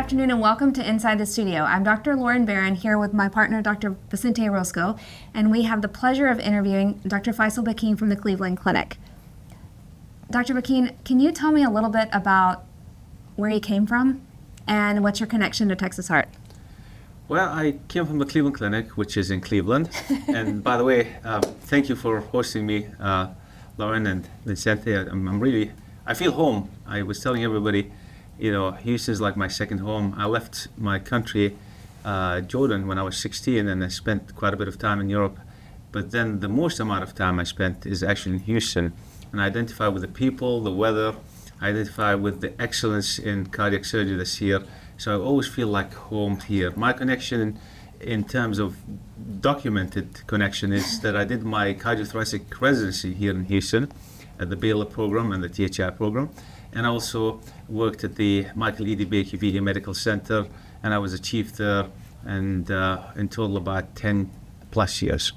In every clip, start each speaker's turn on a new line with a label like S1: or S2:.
S1: afternoon and welcome to Inside the Studio. I'm Dr. Lauren Barron here with my partner, Dr. Vicente Orozco, and we have the pleasure of interviewing Dr. Faisal Bakaeen from the Cleveland Clinic. Dr. Bakaeen, can you tell me a little bit about where you came from and what's your connection to Texas Heart?
S2: Well, I came from the Cleveland Clinic, which is in Cleveland. And by the way, thank you for hosting me, Lauren and Vicente. I feel home. I was telling everybody, Houston's like my second home. I left my country, Jordan, when I was 16, and I spent quite a bit of time in Europe. But then the most amount of time I spent is actually in Houston. And I identify with the people, the weather. I identify with the excellence in cardiac surgery that's here. So I always feel like home here. My connection in terms of documented connection is that I did my cardiothoracic residency here in Houston at the Baylor program and the THI program. And I also worked at the Michael E. D. Baker VA Medical Center, and I was a chief there, and in total about 10 plus years.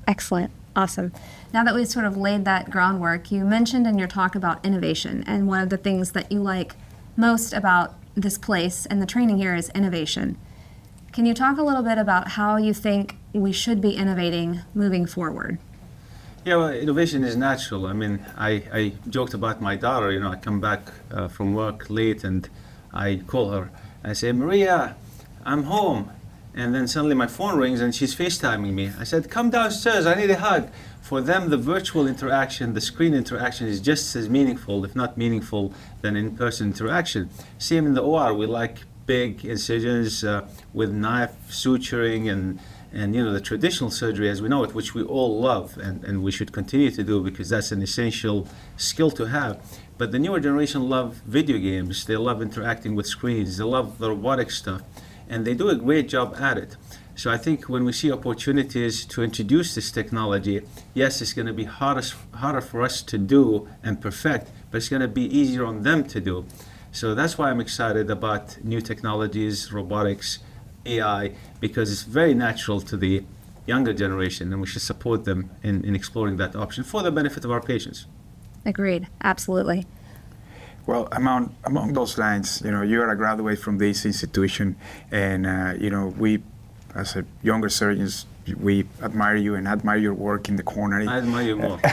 S1: Excellent. Awesome. Now that we've sort of laid that groundwork, you mentioned in your talk about innovation, and one of the things that you like most about this place and the training here is innovation. Can you talk a little bit about how you think we should be innovating moving forward?
S2: Yeah, well, innovation is natural. I mean, I joked about my daughter. I come back from work late and I call her. I say, Maria, I'm home. And then suddenly my phone rings and she's FaceTiming me. I said, come downstairs, I need a hug. For them, the virtual interaction, the screen interaction is just as meaningful, if not meaningful, than in-person interaction. Same in the OR, we like big incisions with knife suturing and the traditional surgery as we know it, which we all love and we should continue to do because that's an essential skill to have. But the newer generation love video games, they love interacting with screens, they love the robotic stuff, and they do a great job at it. So I think when we see opportunities to introduce this technology, yes, it's going to be harder for us to do and perfect, but it's going to be easier on them to do. So that's why I'm excited about new technologies, robotics, AI, because it's very natural to the younger generation, and we should support them in exploring that option for the benefit of our patients.
S1: Agreed. Absolutely.
S3: Well, among those lines, you are a graduate from this institution, and we, as a younger surgeons, we admire you and admire your work in the coronary.
S2: I admire you more.
S3: the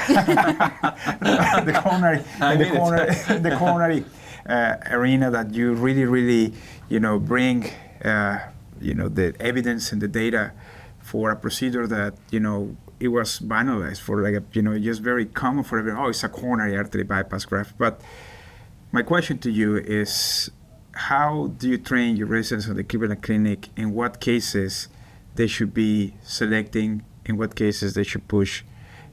S3: coronary arena that you really, bring, the evidence and the data for a procedure that, it was banalized for just very common for everyone. Oh, it's a coronary artery bypass graft. But my question to you is, how do you train your residents at the Cleveland Clinic? In what cases they should be selecting? In what cases they should push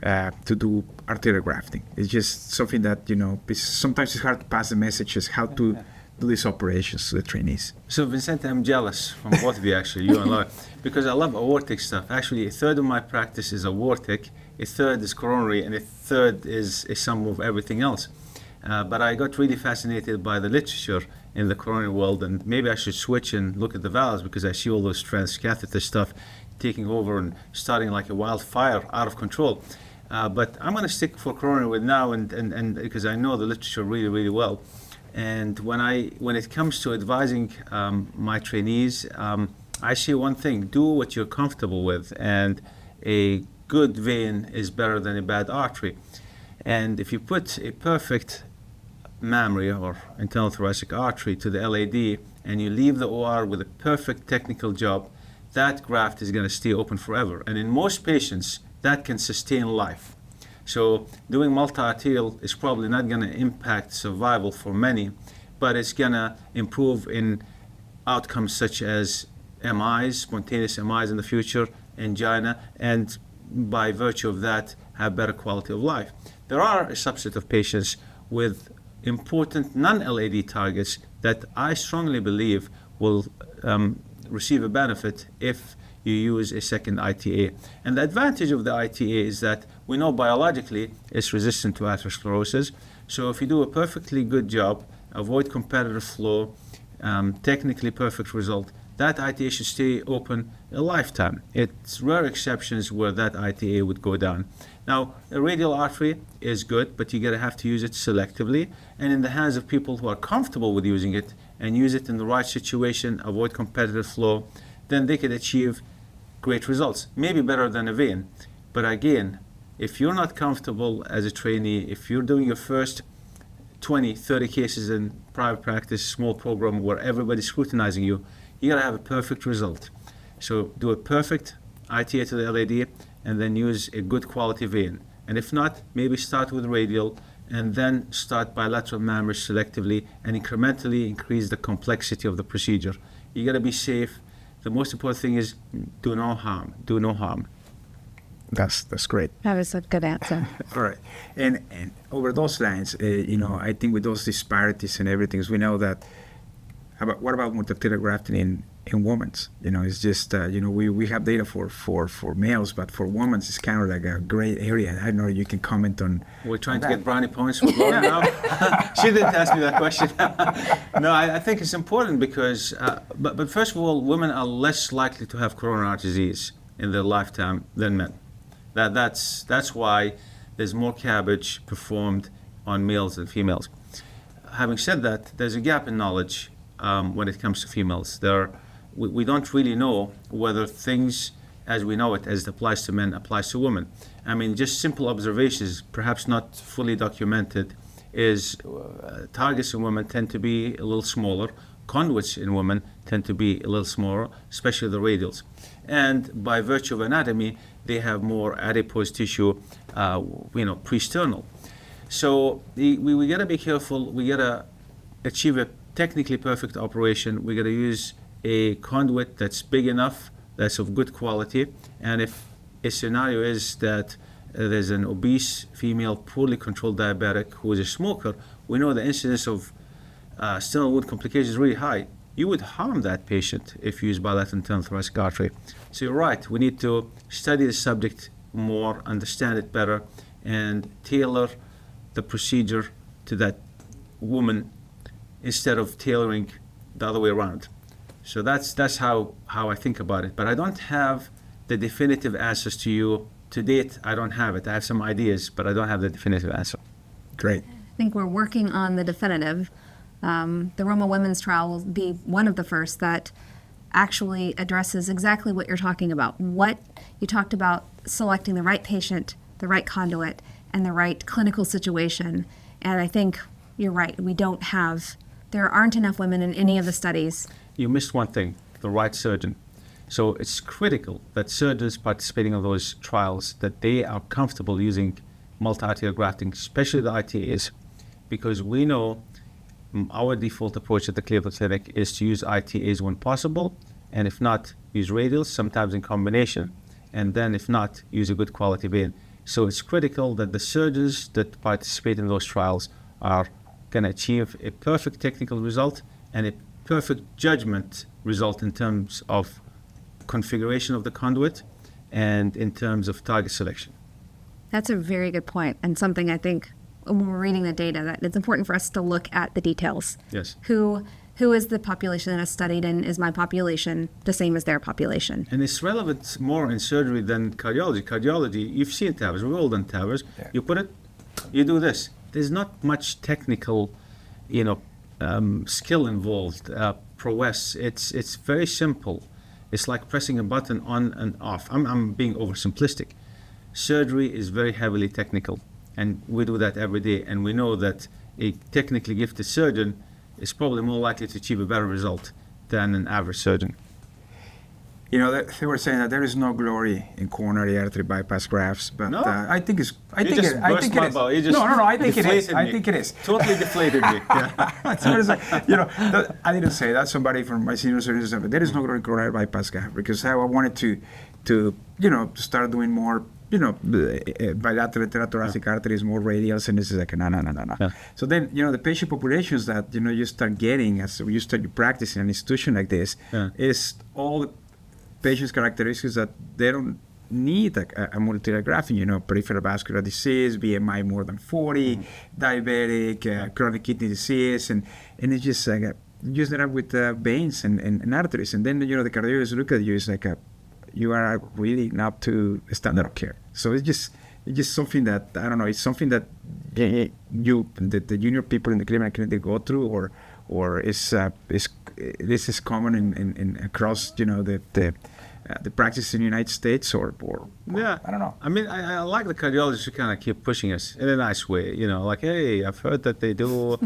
S3: to do arterial grafting? It's just something that, sometimes it's hard to pass the messages how to do these operations to the trainees.
S2: So Vicente, I'm jealous from both of you actually, you and Laura, because I love aortic stuff. Actually, a third of my practice is aortic, a third is coronary, and a third is a sum of everything else. But I got really fascinated by the literature in the coronary world, and maybe I should switch and look at the valves because I see all those transcatheter stuff taking over and starting like a wildfire out of control. But I'm going to stick for coronary with now, and because I know the literature really, really well. And when it comes to advising my trainees, I say one thing: do what you're comfortable with, and a good vein is better than a bad artery. And if you put a perfect mammary or internal thoracic artery to the LAD and you leave the OR with a perfect technical job, that graft is going to stay open forever. And in most patients, that can sustain life. So doing multi-arterial is probably not going to impact survival for many, but it's going to improve in outcomes such as MIs, spontaneous MIs in the future, angina, and by virtue of that, have better quality of life. There are a subset of patients with important non-LAD targets that I strongly believe will receive a benefit if you use a second ITA. And the advantage of the ITA is that we know biologically it's resistant to atherosclerosis. So if you do a perfectly good job, avoid competitive flow, technically perfect result, that ITA should stay open a lifetime. It's rare exceptions where that ITA would go down. Now, a radial artery is good, but you're going to have to use it selectively and in the hands of people who are comfortable with using it and use it in the right situation, avoid competitive flow, then they could achieve great results, maybe better than a vein. But again, if you're not comfortable as a trainee, if you're doing your first 20, 30 cases in private practice, small program where everybody's scrutinizing you, you gotta have a perfect result. So do a perfect ITA to the LAD and then use a good quality vein. And if not, maybe start with radial and then start bilateral mammary selectively and incrementally increase the complexity of the procedure. You gotta be safe. The most important thing is do no harm, do no harm.
S3: That's great.
S1: That was a good answer.
S3: All right, and over those lines, I think with those disparities and everything, we know that. What about multi-arterial grafting in women? It's just we have data for males, but for women, it's kind of like a gray area. I don't know. You can comment on.
S2: We're trying to get brownie points with Laura now. She didn't ask me that question. No, I think it's important because, but first of all, women are less likely to have coronary heart disease in their lifetime than men. That's why there's more CABG performed on males than females. Having said that, there's a gap in knowledge when it comes to females. We don't really know whether things as we know it, as it applies to men, applies to women. I mean, just simple observations, perhaps not fully documented, is targets in women tend to be a little smaller. Conduits in women tend to be a little smaller, especially the radials. And by virtue of anatomy, they have more adipose tissue, pre-sternal. So we got to be careful. We got to achieve a technically perfect operation. We got to use a conduit that's big enough, that's of good quality. And if a scenario is that there's an obese female, poorly controlled diabetic who is a smoker, we know the incidence of sternal wound complications is really high. You would harm that patient if you use bilateral internal thoracic artery. So you're right, we need to study the subject more, understand it better, and tailor the procedure to that woman instead of tailoring the other way around. So that's how I think about it. But I don't have the definitive answers to you. To date, I don't have it. I have some ideas, but I don't have the definitive answer.
S3: Great.
S1: I think we're working on the definitive. The Roma Women's Trial will be one of the first that actually addresses exactly what you're talking about. What you talked about, selecting the right patient, the right conduit, and the right clinical situation. And I think you're right. There aren't enough women in any of the studies.
S2: You missed one thing, the right surgeon. So it's critical that surgeons participating in those trials, that they are comfortable using multi-arterial grafting, especially the ITAs, because we know our default approach at the Cleveland Clinic is to use ITAs when possible, and if not, use radials, sometimes in combination, and then if not, use a good quality vein. So it's critical that the surgeons that participate in those trials are going to achieve a perfect technical result and a perfect judgment result in terms of configuration of the conduit and in terms of target selection.
S1: That's a very good point, and something I think when we're reading the data that it's important for us to look at the details.
S2: Yes.
S1: Who is the population that is studied, and is my population the same as their population?
S2: And it's relevant more in surgery than cardiology. Cardiology, you've seen TAVRs, we've all done TAVRs.
S3: Yeah.
S2: You put it, you do this. There's not much technical, skill involved, prowess. It's very simple. It's like pressing a button on and off. I'm being oversimplistic. Surgery is very heavily technical, and we do that every day. And we know that a technically gifted surgeon is probably more likely to achieve a better result than an average surgeon.
S3: They were saying that there is no glory in coronary artery bypass grafts, but
S2: No?
S3: I think it's. I
S2: You
S3: think
S2: just
S3: it. I
S2: burst
S3: think
S2: my
S3: it is.
S2: bubble. You just
S3: No. I think it is.
S2: deflated
S3: I
S2: me.
S3: think it is.
S2: Totally deflated me. Yeah.
S3: So it's like, I didn't say that. Somebody from my senior surgeon said, but there is no glory in coronary bypass graft, because I wanted to start doing more. Bilateral internal thoracic arteries, more radials, and this is like no.
S2: Yeah.
S3: So then, the patient populations that you start getting as you start your practice in an institution like this is all the patients' characteristics that they don't need a multi-arterial grafting. Peripheral vascular disease, BMI more than 40, diabetic, chronic kidney disease, and it's just like use that up with veins and arteries, and then the cardiologists look at you, it's like you are really not to standard of care. So it's just something that, I don't know, it's something that the junior people in the Cleveland Clinic they go through, or or is this is common in across the practice in the United States or
S2: Yeah,
S3: I don't know.
S2: I mean, I like the cardiologists who kind of keep pushing us in a nice way. Like, hey, I've heard that they do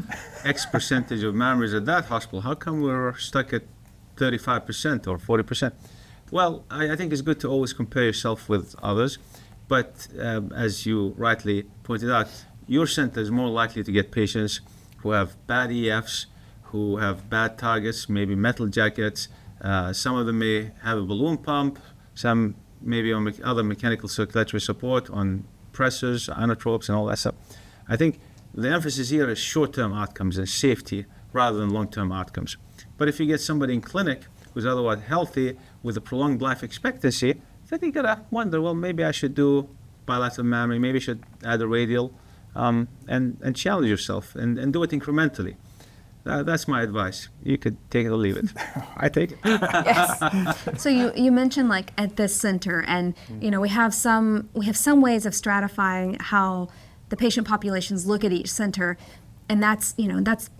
S2: X percentage of mammographs at that hospital. How come we're stuck at 35% or 40%? Well, I think it's good to always compare yourself with others. But as you rightly pointed out, your center is more likely to get patients who have bad EFs, who have bad targets, maybe metal jackets. Some of them may have a balloon pump, some maybe on other mechanical circulatory support, on pressors, inotropes, and all that stuff. I think the emphasis here is short-term outcomes and safety rather than long-term outcomes. But if you get somebody in clinic who's otherwise healthy with a prolonged life expectancy, then you gotta wonder, well, maybe I should do bilateral mammary, maybe I should add a radial, and challenge yourself and do it incrementally. That's my advice. You could take it or leave it. I take it.
S1: Yes. So you mentioned like at this center, and we have some ways of stratifying how the patient populations look at each center, and that's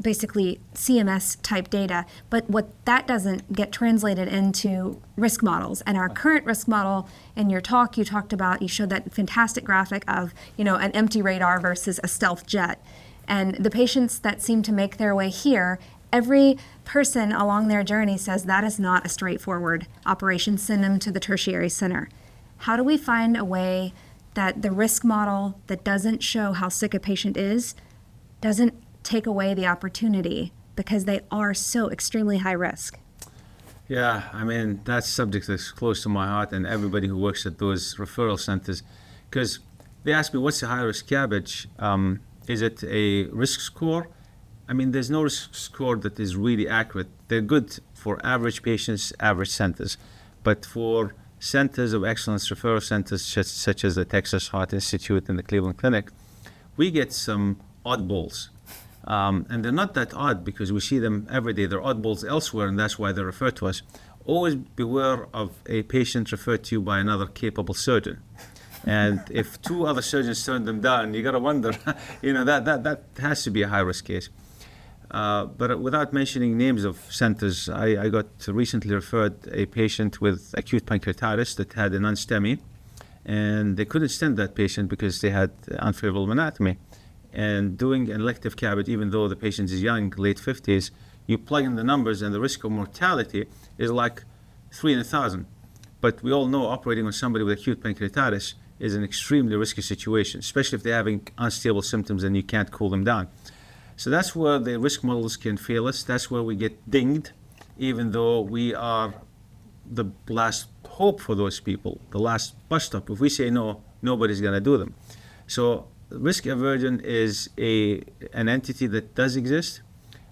S1: basically CMS type data. But what that doesn't get translated into risk models. And our current risk model, in your talk, you showed that fantastic graphic of an empty radar versus a stealth jet. And the patients that seem to make their way here, every person along their journey says that is not a straightforward operation. Send them to the tertiary center. How do we find a way that the risk model that doesn't show how sick a patient is doesn't take away the opportunity because they are so extremely high risk?
S2: Yeah, I mean, that subject is close to my heart and everybody who works at those referral centers, because they ask me, what's the high-risk cabbage? Is it a risk score? I mean, there's no risk score that is really accurate. They're good for average patients, average centers. But for centers of excellence, referral centers such as the Texas Heart Institute and the Cleveland Clinic, we get some oddballs. And they're not that odd because we see them every day. They're oddballs elsewhere, and that's why they're referred to us. Always beware of a patient referred to you by another capable surgeon. And if two other surgeons turn them down, you got to wonder, that has to be a high-risk case. But without mentioning names of centers, I got recently referred a patient with acute pancreatitis that had an unSTEMI, and they couldn't stent that patient because they had unfavorable anatomy. And doing an elective CABG, even though the patient is young, late 50s, you plug in the numbers and the risk of mortality is like 3 in 1,000. But we all know operating on somebody with acute pancreatitis is an extremely risky situation, especially if they're having unstable symptoms and you can't cool them down. So that's where the risk models can fail us. That's where we get dinged, even though we are the last hope for those people, the last bus stop. If we say no, nobody's going to do them. So risk aversion is an entity that does exist.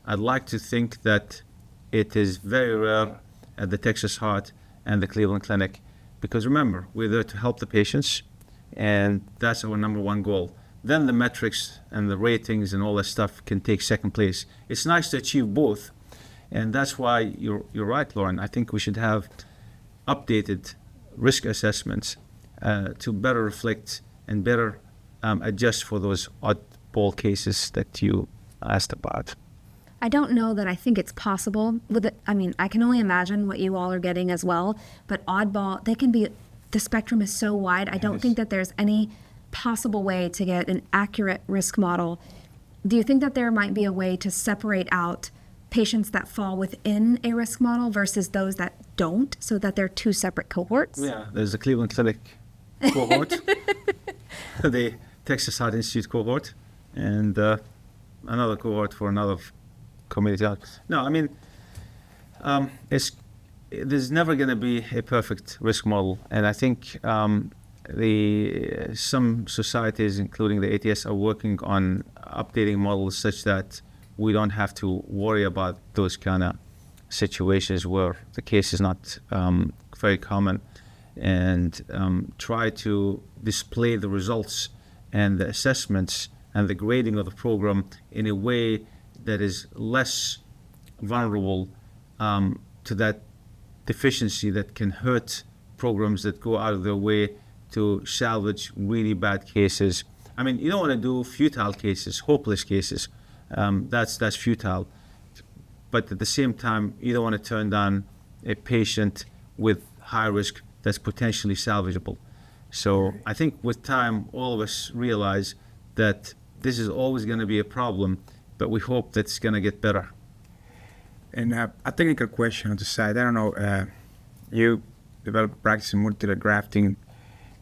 S2: I'd like to think that it is very rare at the Texas Heart and the Cleveland Clinic, because remember, we're there to help the patients, and that's our number one goal. Then the metrics and the ratings and all that stuff can take second place. It's nice to achieve both, and that's why you're right, Lauren. I think we should have updated risk assessments to better reflect and better adjust for those oddball cases that you asked about.
S1: I don't know that I think it's possible. I can only imagine what you all are getting as well, but oddball, the spectrum is so wide. I don't think that there's any possible way to get an accurate risk model. Do you think that there might be a way to separate out patients that fall within a risk model versus those that don't, so that they're two separate cohorts?
S2: Yeah, there's the Cleveland Clinic cohort, the Texas Heart Institute cohort, and another cohort for another community. No, I mean, there's never going to be a perfect risk model, and I think some societies, including the ATS, are working on updating models such that we don't have to worry about those kind of situations where the case is not very common, and try to display the results and the assessments and the grading of the program in a way that is less vulnerable to that deficiency that can hurt programs that go out of their way to salvage really bad cases. I mean, you don't want to do futile cases, hopeless cases. That's futile. but at the same time, you don't want to turn down a patient with high risk that's potentially salvageable. So I think with time, all of us realize that this is always going to be a problem, but we hope that it's going to get better.
S3: And a technical question on the side. I don't know, you develop practice in multilayer grafting,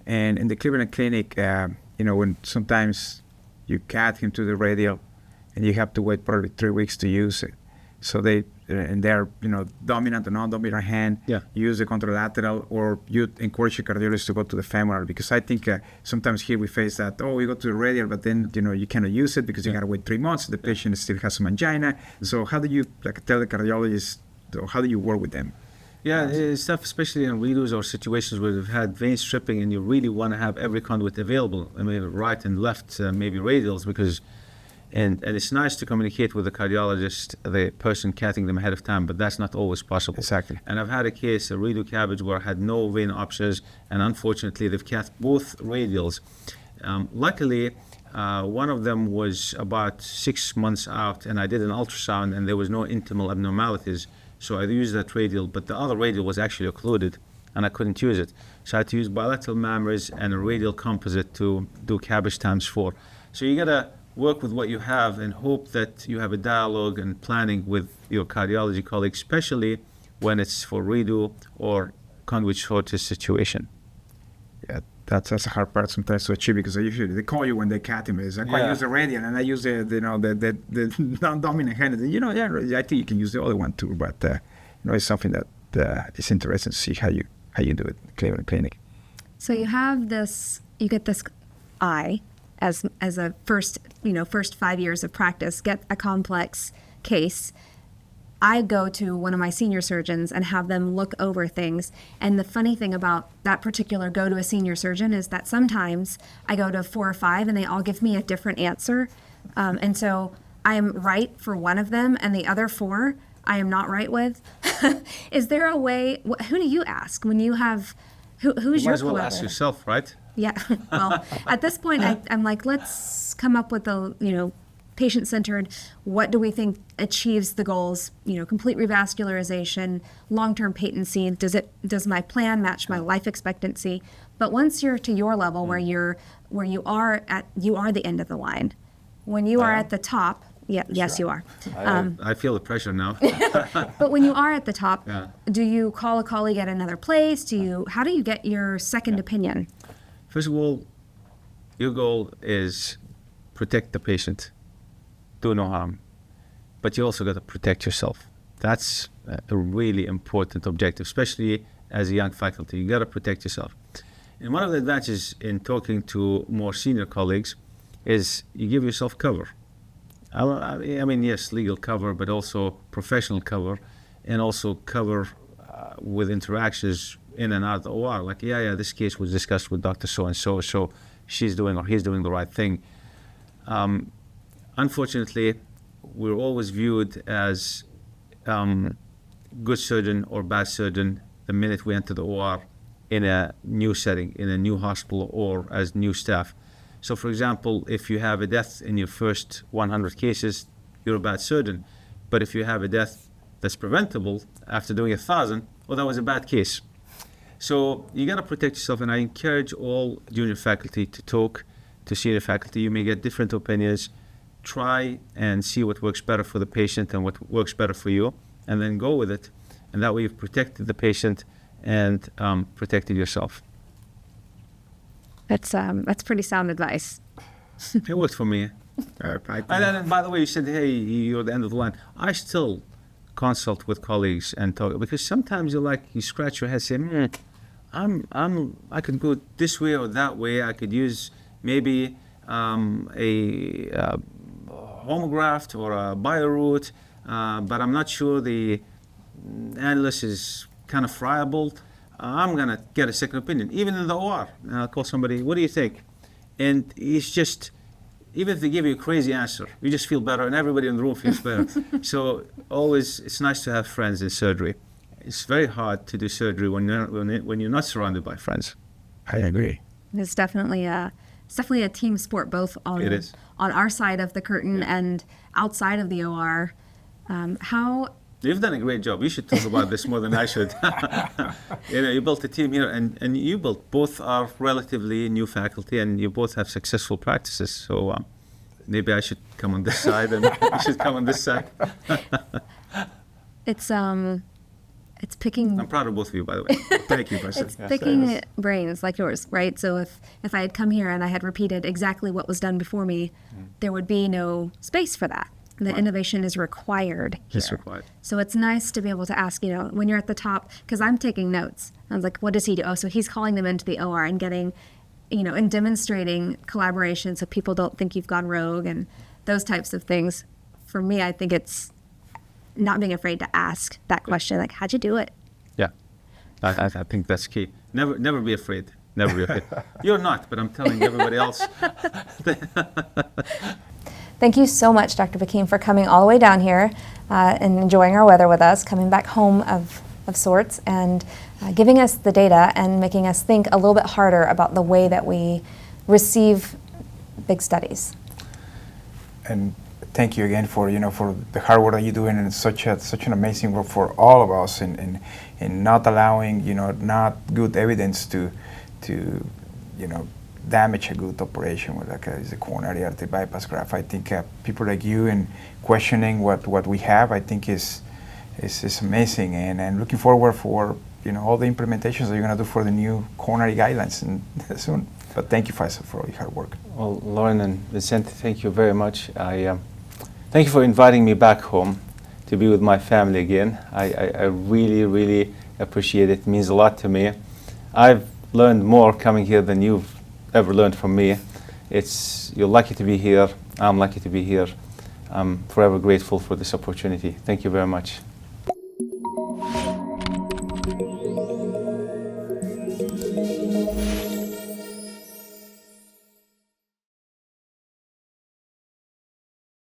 S3: and in the Cleveland Clinic, when sometimes you cut him to the radial, and you have to wait probably 3 weeks to use it. So they're dominant and non-dominant hand.
S2: Yeah.
S3: Use the contralateral, or you encourage your cardiologist to go to the femoral, because I think sometimes here we face that, we go to the radial, but then you cannot use it because you got to wait 3 months. The patient still has some angina. So how do you tell the cardiologist, or how do you work with them?
S2: Yeah, it's tough, especially in redos or situations where we've had vein stripping and you really want to have every conduit available. I mean, right and left, maybe radials, because. And it's nice to communicate with the cardiologist, the person catting them ahead of time, but that's not always possible.
S3: Exactly.
S2: And I've had a case, a redo cabbage, where I had no vein options, and unfortunately they've cat both radials. Luckily, one of them was about 6 months out, and I did an ultrasound, and there was no intimal abnormalities, so I used that radial, but the other radial was actually occluded, and I couldn't use it. So I had to use bilateral mammaries and a radial composite to do cabbage ×4. So you gotta work with what you have and hope that you have a dialogue and planning with your cardiology colleagues, especially when it's for redo or conduit shortage situation.
S3: Yeah, that's a hard part sometimes to achieve, because usually they call you when they cut him. It's like, I use the radial and I use the non-dominant hand. I think you can use the other one too, but it's something that is interesting to see how you do it in Cleveland Clinic.
S1: So you get this eye as a first 5 years of practice, get a complex case. I go to one of my senior surgeons and have them look over things. And the funny thing about that particular go to a senior surgeon is that sometimes I go to 4 or 5 and they all give me a different answer. And so I am right for one of them and the other 4 I am not right with. Is there a way, who do you ask when you have, who's your
S2: You might as well
S1: collaborator?
S2: ask yourself, right?
S1: Yeah, well, at this point, I'm like, let's come up with a, patient-centered, what do we think achieves the goals, complete revascularization, long-term patency, does my plan match my life expectancy? But once you're to your level where you are the end of the line. When you are at the top, yes, you are.
S2: I feel the pressure now.
S1: But when you are at the top,
S2: Yeah.
S1: do you call a colleague at another place? How do you get your second opinion?
S2: First of all, your goal is protect the patient, do no harm, but you also got to protect yourself. That's a really important objective, especially as a young faculty. You got to protect yourself. And one of the advantages in talking to more senior colleagues is you give yourself cover. I mean, yes, legal cover, but also professional cover, and also cover with interactions in and out of the OR. Like, this case was discussed with Dr. So-and-so, so she's doing or he's doing the right thing. Unfortunately, we're always viewed as good surgeon or bad surgeon the minute we enter the OR in a new setting, in a new hospital, or as new staff. So, for example, if you have a death in your first 100 cases, you're a bad surgeon. But if you have a death that's preventable after doing 1,000, well, that was a bad case. So you got to protect yourself, and I encourage all junior faculty to talk to senior faculty. You may get different opinions. Try and see what works better for the patient and what works better for you, and then go with it. And that way you've protected the patient and protected yourself.
S1: That's pretty sound advice.
S2: It worked for me. And then, by the way, you said, hey, you're at the end of the line. I still consult with colleagues and talk, because sometimes you scratch your head, say, I could go this way or that way. I could use maybe a homograft or a bioroot, but I'm not sure the annulus is kind of friable. I'm going to get a second opinion, even in the OR. I'll call somebody, what do you think? And it's just, even if they give you a crazy answer, you just feel better, and everybody in the room feels better. So always, it's nice to have friends in surgery. It's very hard to do surgery when you're not surrounded by friends.
S3: I agree.
S1: It's definitely a team sport, both on our side of the curtain and outside of the OR. How
S2: You've done a great job. You should talk about this more than I should. You built a team here, and you built, both are relatively new faculty, and you both have successful practices. So maybe I should come on this side, and you should come on this side.
S1: It's picking.
S2: I'm proud of both of you, by the way.
S3: Thank you, Faisal.
S1: It's picking brains like yours, right? So if I had come here and I had repeated exactly what was done before me, there would be no space for that. The innovation is required here.
S2: It's required.
S1: So it's nice to be able to ask, when you're at the top, because I'm taking notes. I was like, what does he do? Oh, so he's calling them into the OR and getting, and demonstrating collaboration so people don't think you've gone rogue and those types of things. For me, I think it's not being afraid to ask that question, like, how'd you do it?
S2: Yeah, I think that's key. Never be afraid. Never be afraid. You're not, but I'm telling everybody else.
S1: Thank you so much, Dr. Bakaeen, for coming all the way down here and enjoying our weather with us, coming back home of sorts, and giving us the data and making us think a little bit harder about the way that we receive big studies.
S3: And thank you again for for the hard work that you're doing, and such an amazing work for all of us in not allowing not good evidence to damage a good operation with is a coronary artery bypass graft. I think people like you and questioning what we have, I think is amazing, and looking forward for all the implementations that you're going to do for the new coronary guidelines and soon. But thank you, Faisal, for all your hard work.
S2: Well, Lauren and Vicente, thank you very much. Thank you for inviting me back home to be with my family again. I really, really appreciate it. It means a lot to me. I've learned more coming here than you've ever learned from me. You're lucky to be here. I'm lucky to be here. I'm forever grateful for this opportunity. Thank you very much.